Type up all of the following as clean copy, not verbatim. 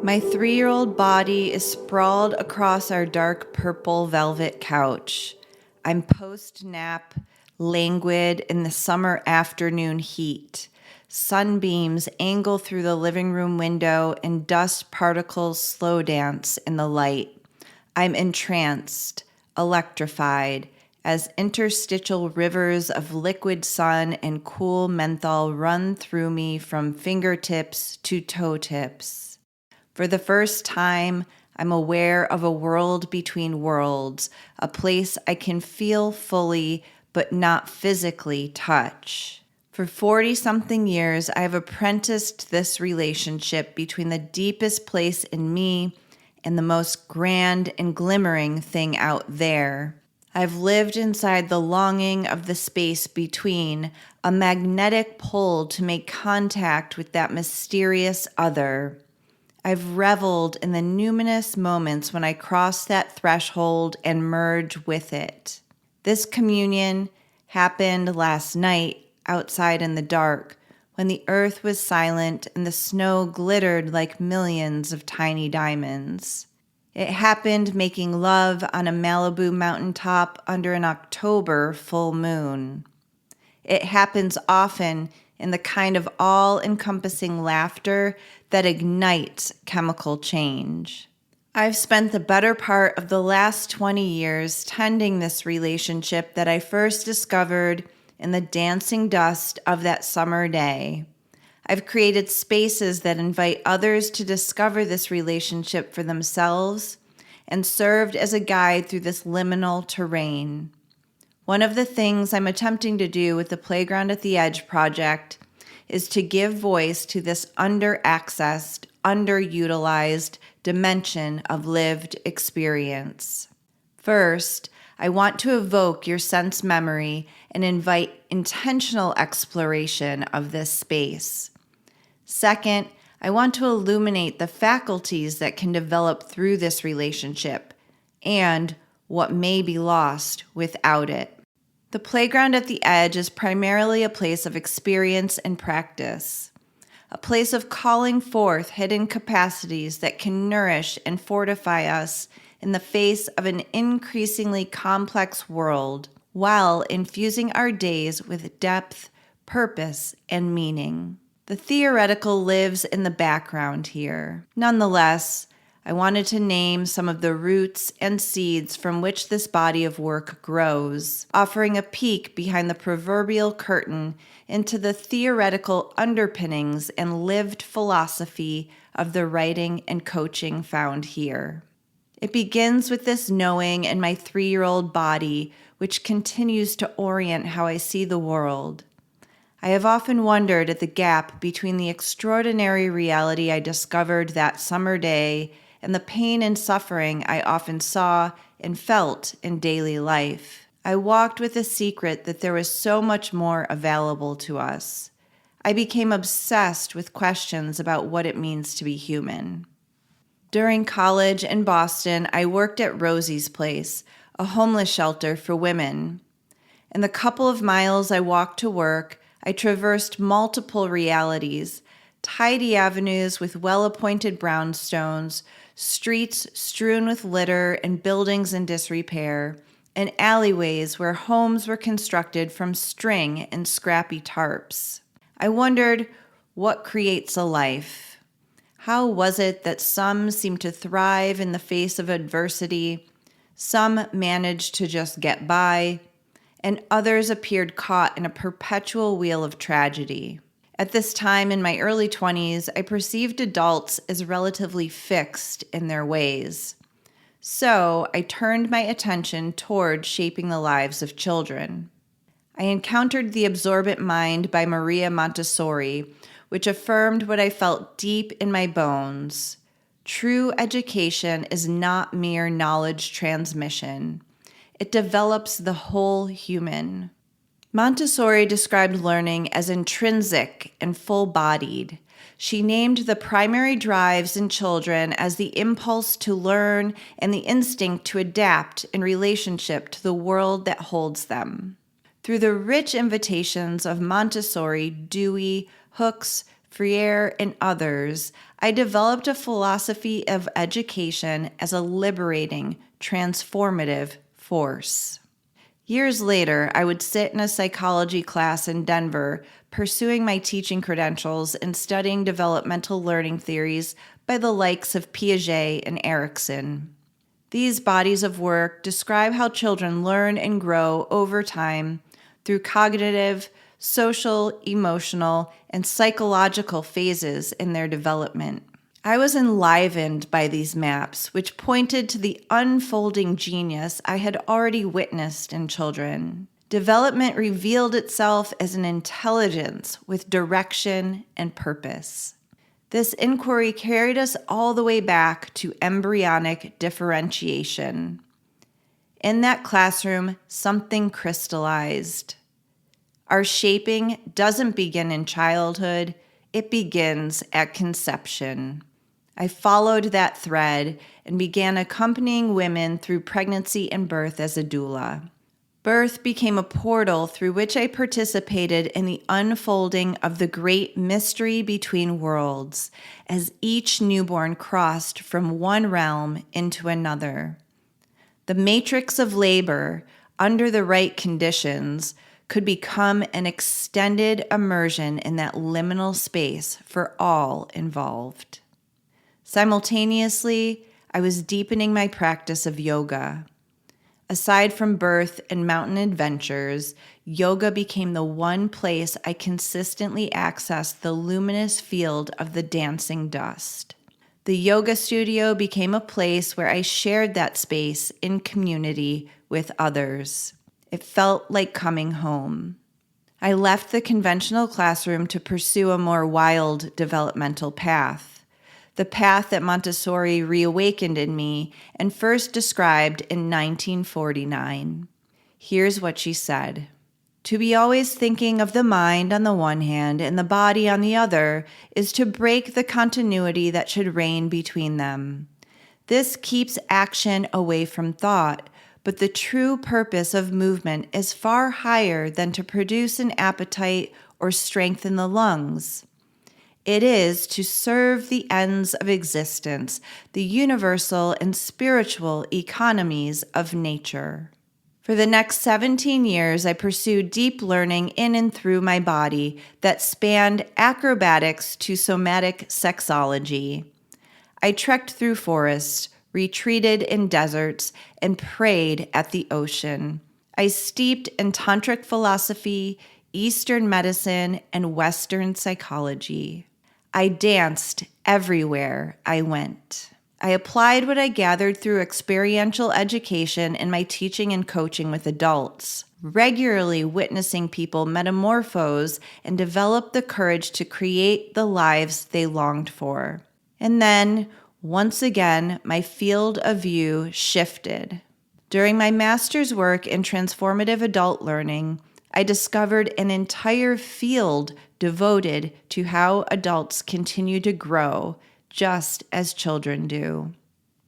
My 3-year-old body is sprawled across our dark purple velvet couch. I'm post-nap, languid in the summer afternoon heat. Sunbeams angle through the living room window and dust particles slow dance in the light. I'm entranced, electrified, as interstitial rivers of liquid sun and cool menthol run through me from fingertips to toe tips. For the first time, I'm aware of a world between worlds, a place I can feel fully but not physically touch. For 40-something years, I have apprenticed this relationship between the deepest place in me and the most grand and glimmering thing out there. I've lived inside the longing of the space between, a magnetic pull to make contact with that mysterious other. I've reveled in the numinous moments when I cross that threshold and merge with it. This communion happened last night outside in the dark when the earth was silent and the snow glittered like millions of tiny diamonds. It happened making love on a Malibu mountaintop under an October full moon. It happens often in the kind of all-encompassing laughter that ignites chemical change. I've spent the better part of the last 20 years tending this relationship that I first discovered in the dancing dust of that summer day. I've created spaces that invite others to discover this relationship for themselves and served as a guide through this liminal terrain. One of the things I'm attempting to do with the Playground at the Edge project is to give voice to this under-accessed, underutilized dimension of lived experience. First, I want to evoke your sense memory and invite intentional exploration of this space. Second, I want to illuminate the faculties that can develop through this relationship and what may be lost without it. The Playground at the Edge is primarily a place of experience and practice, a place of calling forth hidden capacities that can nourish and fortify us in the face of an increasingly complex world, while infusing our days with depth, purpose, and meaning. The theoretical lives in the background here. Nonetheless, I wanted to name some of the roots and seeds from which this body of work grows, offering a peek behind the proverbial curtain into the theoretical underpinnings and lived philosophy of the writing and coaching found here. It begins with this knowing in my 3-year-old body, which continues to orient how I see the world. I have often wondered at the gap between the extraordinary reality I discovered that summer day and the pain and suffering I often saw and felt in daily life. I walked with the secret that there was so much more available to us. I became obsessed with questions about what it means to be human. During college in Boston, I worked at Rosie's Place, a homeless shelter for women. In the couple of miles I walked to work, I traversed multiple realities, tidy avenues with well-appointed brownstones, streets strewn with litter and buildings in disrepair, and alleyways where homes were constructed from string and scrappy tarps. I wondered, what creates a life? How was it that some seemed to thrive in the face of adversity, some managed to just get by, and others appeared caught in a perpetual wheel of tragedy? At this time in my early 20s, I perceived adults as relatively fixed in their ways. So I turned my attention toward shaping the lives of children. I encountered The Absorbent Mind by Maria Montessori, which affirmed what I felt deep in my bones. True education is not mere knowledge transmission. It develops the whole human. Montessori described learning as intrinsic and full-bodied. She named the primary drives in children as the impulse to learn and the instinct to adapt in relationship to the world that holds them. Through the rich invitations of Montessori, Dewey, Hooks, Freire, and others, I developed a philosophy of education as a liberating, transformative force. Years later, I would sit in a psychology class in Denver, pursuing my teaching credentials and studying developmental learning theories by the likes of Piaget and Erikson. These bodies of work describe how children learn and grow over time through cognitive, social, emotional, and psychological phases in their development. I was enlivened by these maps, which pointed to the unfolding genius I had already witnessed in children. Development revealed itself as an intelligence with direction and purpose. This inquiry carried us all the way back to embryonic differentiation. In that classroom, something crystallized. Our shaping doesn't begin in childhood, it begins at conception. I followed that thread and began accompanying women through pregnancy and birth as a doula. Birth became a portal through which I participated in the unfolding of the great mystery between worlds, as each newborn crossed from one realm into another. The matrix of labor, under the right conditions, could become an extended immersion in that liminal space for all involved. Simultaneously, I was deepening my practice of yoga. Aside from birth and mountain adventures, yoga became the one place I consistently accessed the luminous field of the dancing dust. The yoga studio became a place where I shared that space in community with others. It felt like coming home. I left the conventional classroom to pursue a more wild developmental path. The path that Montessori reawakened in me and first described in 1949. Here's what she said. To be always thinking of the mind on the one hand and the body on the other is to break the continuity that should reign between them. This keeps action away from thought, but the true purpose of movement is far higher than to produce an appetite or strengthen the lungs. It is to serve the ends of existence, the universal and spiritual economies of nature. For the next 17 years, I pursued deep learning in and through my body that spanned acrobatics to somatic sexology. I trekked through forests, retreated in deserts, and prayed at the ocean. I steeped in tantric philosophy, Eastern medicine, and Western psychology. I danced everywhere I went. I applied what I gathered through experiential education in my teaching and coaching with adults, regularly witnessing people metamorphose and develop the courage to create the lives they longed for. And then, once again, my field of view shifted. During my master's work in transformative adult learning, I discovered an entire field devoted to how adults continue to grow, just as children do.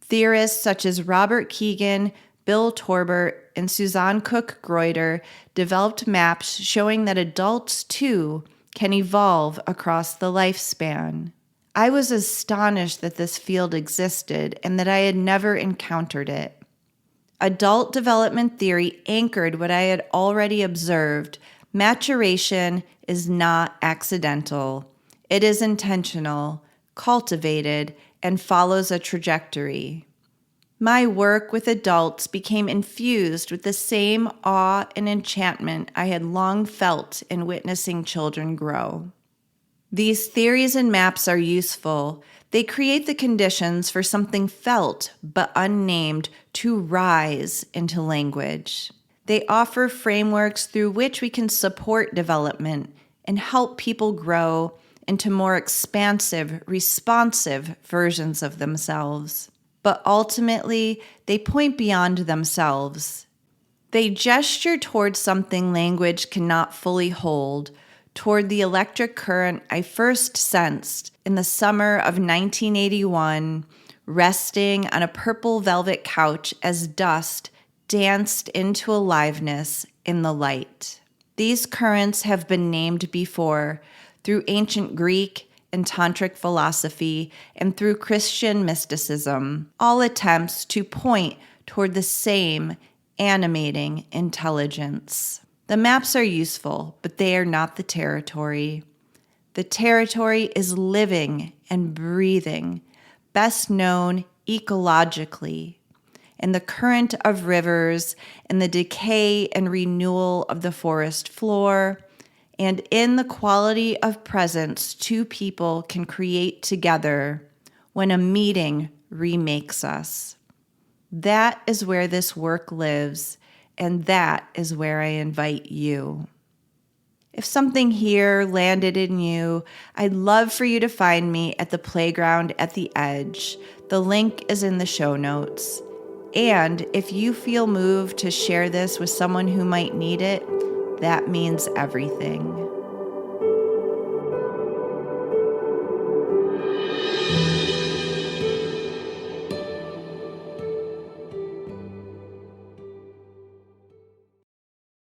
Theorists such as Robert Kegan, Bill Torbert, and Susanne Cook-Greuter developed maps showing that adults, too, can evolve across the lifespan. I was astonished that this field existed and that I had never encountered it. Adult development theory anchored what I had already observed. Maturation is not accidental. It is intentional, cultivated, and follows a trajectory. My work with adults became infused with the same awe and enchantment I had long felt in witnessing children grow. These theories and maps are useful. They create the conditions for something felt but unnamed to rise into language. They offer frameworks through which we can support development and help people grow into more expansive, responsive versions of themselves. But ultimately, they point beyond themselves. They gesture toward something language cannot fully hold, toward the electric current I first sensed in the summer of 1981, resting on a purple velvet couch as dust danced into aliveness in the light. These currents have been named before through ancient Greek and Tantric philosophy and through Christian mysticism, all attempts to point toward the same animating intelligence. The maps are useful, but they are not the territory. The territory is living and breathing, best known ecologically, in the current of rivers, in the decay and renewal of the forest floor, and in the quality of presence two people can create together when a meeting remakes us. That is where this work lives, and that is where I invite you. If something here landed in you, I'd love for you to find me at the playground at the edge. The link is in the show notes. And if you feel moved to share this with someone who might need it, that means everything.